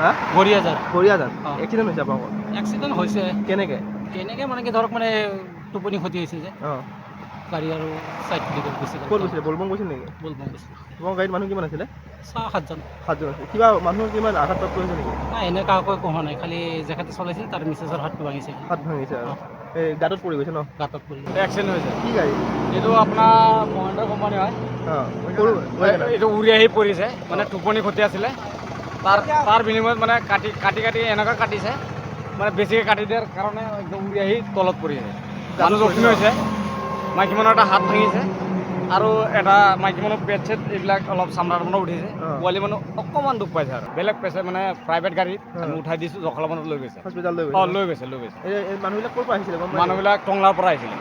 হা গড়িয়াজান এক্সিডেণ্ট হৈছে আপোনালোকৰ এক্সিডেণ্ট হৈছে কেনেকৈ মানে কি ধৰক মানে টোপনি ক্ষতি হৈছে যে অঁ গাড়ী আৰু চাইড দিকে গৈছে ক'ত গৈছিলে বলবম গৈছিল নেকি বলবম গৈছিলে তোমাৰ গাড়ীত মানুহ কিমান আছিলে 6-7জন আছিল কিবা মানুহৰ কিমান আঘাতপ্ৰাপ্ত হৈছে নেকি নাই এনে কাকো একো হোৱা নাই খালি জেকেটে চলাইছিল তাৰ মিছেছৰ হাতটো ভাঙিছে হাত ভাঙিছে আৰু এই গাঁতত পৰি গৈছে ন গাঁতত পৰি এক্সিডেণ্ট হৈছে কি গাড়ী এইটো আপোনাৰ মহেন্দ্ৰ কোম্পানী হয় অঁ সৰু এইটো উৰি আহি পৰিছে মানে টোপনি ক্ষতি আছিলে তাৰ বিনিময়ত মানে কাটি এনেকুৱা কাটিছে মানে বেছিকৈ কাটি দিয়াৰ কাৰণে একদম উৰি আহি তলত পৰিছে মানুহ জখমি হৈছে মাইকী মানুহৰ এটা হাত ভাঙিছে আৰু এটা মাইকী মানুহ পেট চেট এইবিলাক অলপ চামৰা তামৰা উঠিছে পোৱালি মানুহ অকণমান দুখ পাইছে আৰু বেলেগ পেচেণ্ট মানে প্ৰাইভেট গাড়ীত আমি উঠাই দিছোঁ জখলাবন্ধাত লৈ গৈছে হস্পিটেল লৈ অঁ লৈ গৈছে এই মানুহবিলাক ক'ৰ পৰা আহিছিলে মানুহবিলাক টংলাৰ পৰা আহিছিলে